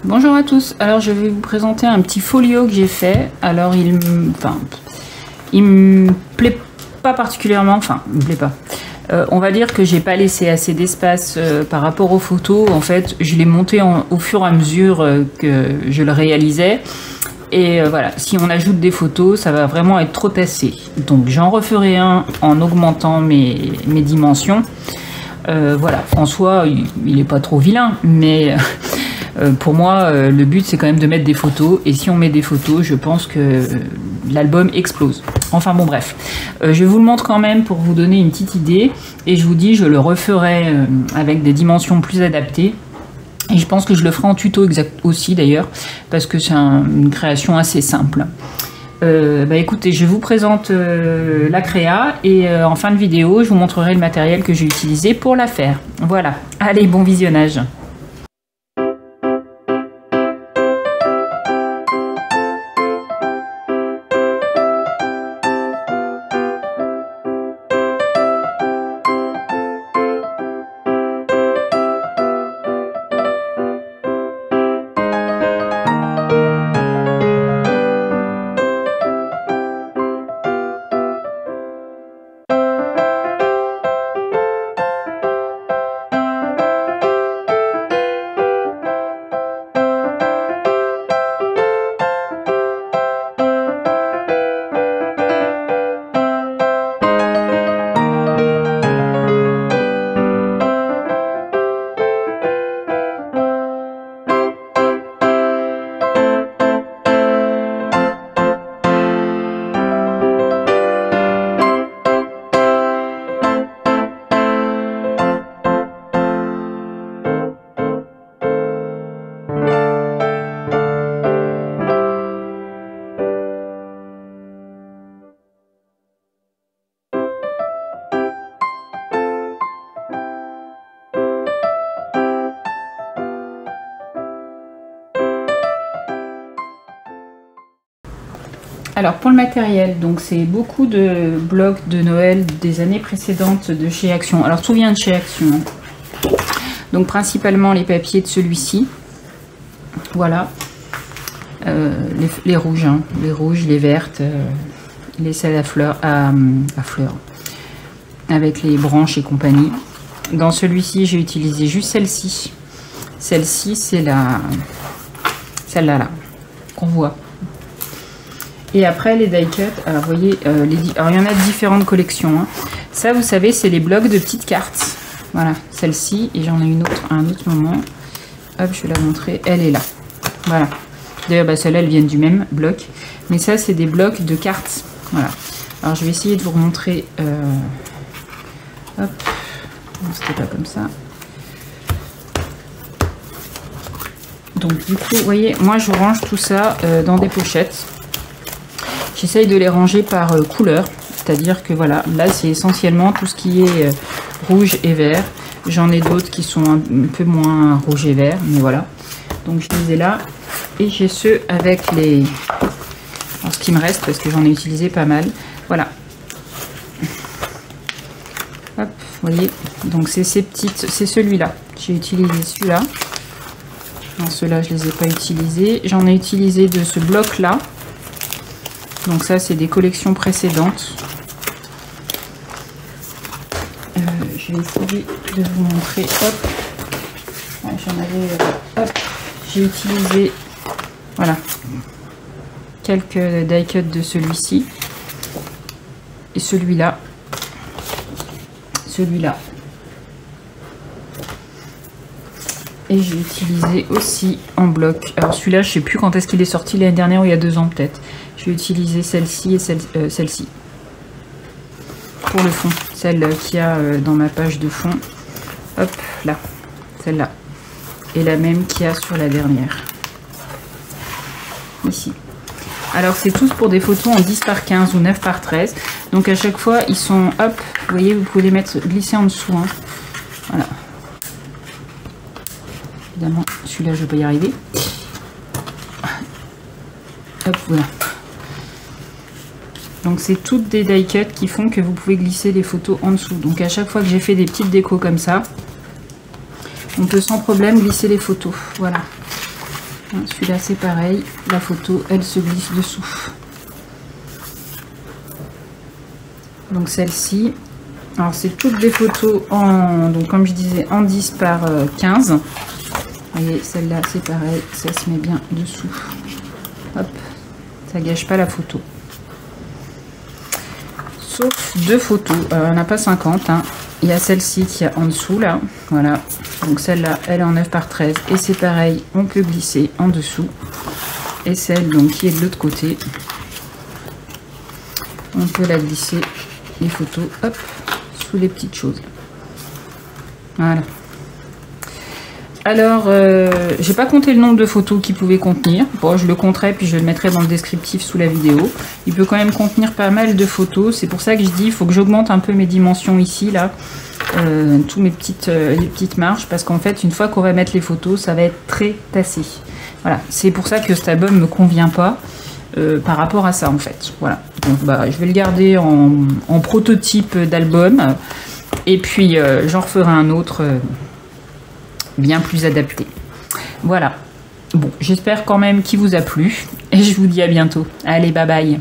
Bonjour à tous, alors je vais vous présenter un petit folio que j'ai fait. Alors il me plaît pas particulièrement, enfin il me plaît pas. On va dire que j'ai pas laissé assez d'espace par rapport aux photos. En fait, je l'ai monté au fur et à mesure que je le réalisais. Et voilà, si on ajoute des photos, ça va vraiment être trop tassé. Donc j'en referai un en augmentant mes dimensions. Voilà, en soi, il n'est pas trop vilain, mais pour moi, le but c'est quand même de mettre des photos. Et si on met des photos, je pense que l'album explose. Enfin bon, bref. Je vous le montre quand même pour vous donner une petite idée. Et je vous dis, je le referai avec des dimensions plus adaptées. Et je pense que je le ferai en tuto exact aussi d'ailleurs, parce que c'est une création assez simple. Écoutez, je vous présente la créa et en fin de vidéo, je vous montrerai le matériel que j'ai utilisé pour la faire. Voilà, allez, bon visionnage. Alors pour le matériel, donc c'est beaucoup de blocs de Noël des années précédentes de chez Action. Alors tout vient de chez Action. Donc principalement les papiers de celui-ci. Voilà. Les rouges, hein. Les rouges, les vertes, les celles à fleurs, à fleurs. Avec les branches et compagnie. Dans celui-ci, j'ai utilisé juste celle-ci. Celle-ci, c'est celle-là là, qu'on voit. Et après les die cut, alors vous voyez, alors il y en a de différentes collections. Hein. Ça, vous savez, c'est les blocs de petites cartes. Voilà, celle-ci, et j'en ai une autre à un autre moment. Hop, je vais la montrer, elle est là. Voilà. D'ailleurs, celles-là, elles viennent du même bloc. Mais ça, c'est des blocs de cartes. Voilà. Alors, je vais essayer de vous remontrer. Hop, c'était pas comme ça. Donc, du coup, vous voyez, moi, je range tout ça dans des pochettes. J'essaye de les ranger par couleur, c'est-à-dire que voilà, là c'est essentiellement tout ce qui est rouge et vert. J'en ai d'autres qui sont un peu moins rouge et vert, mais voilà. Donc je les ai là. Et j'ai ceux avec les... Alors, ce qui me reste, parce que j'en ai utilisé pas mal. Voilà. Hop, vous voyez. Donc c'est ces petites... C'est celui-là. J'ai utilisé celui-là. Ceux-là, je les ai pas utilisés. J'en ai utilisé de ce bloc-là. Donc ça, c'est des collections précédentes. Je vais essayer de vous montrer. Hop. Ouais, j'en avais... hop. J'ai utilisé... Voilà. Quelques die cuts de celui-ci. Et celui-là. Celui-là. Et j'ai utilisé aussi en bloc. Alors celui-là, je sais plus quand est-ce qu'il est sorti, l'année dernière ou il y a 2 ans peut-être. J'ai utilisé celle-ci et celle-ci. Pour le fond. Celle qu'il y a dans ma page de fond. Hop, là. Celle-là. Et la même qu'il y a sur la dernière. Ici. Alors c'est tous pour des photos en 10 par 15 ou 9 par 13. Donc à chaque fois, ils sont... Hop, vous voyez, vous pouvez les mettre glisser en dessous. Hein. Voilà. Évidemment, celui-là, je ne vais pas y arriver. Hop, voilà. Donc, c'est toutes des die cuts qui font que vous pouvez glisser les photos en dessous. Donc, à chaque fois que j'ai fait des petites décos comme ça, on peut sans problème glisser les photos. Voilà. Celui-là c'est pareil, la photo elle se glisse dessous. Donc celle-ci, alors c'est toutes des photos en, donc comme je disais, en 10 par 15. Vous voyez, celle-là c'est pareil, ça se met bien dessous. Hop, ça gâche pas la photo. Sauf deux photos, on n'a pas 50, hein. Il y a celle-ci qui est en dessous là, voilà. Donc celle-là, elle est en 9 par 13 et c'est pareil, on peut glisser en dessous. Et celle donc qui est de l'autre côté, on peut la glisser, les photos, hop, sous les petites choses. Voilà. Alors, j'ai pas compté le nombre de photos qu'il pouvait contenir. Bon, je le compterai puis je le mettrai dans le descriptif sous la vidéo. Il peut quand même contenir pas mal de photos. C'est pour ça que je dis, il faut que j'augmente un peu mes dimensions ici, là. Tous mes les petites marges. Parce qu'en fait, une fois qu'on va mettre les photos, ça va être très tassé. Voilà. C'est pour ça que cet album me convient pas par rapport à ça, en fait. Voilà. Donc, bah, je vais le garder en prototype d'album. Et puis, j'en referai un autre... bien plus adapté. Voilà. Bon, j'espère quand même qu'il vous a plu. Et je vous dis à bientôt. Allez, bye bye.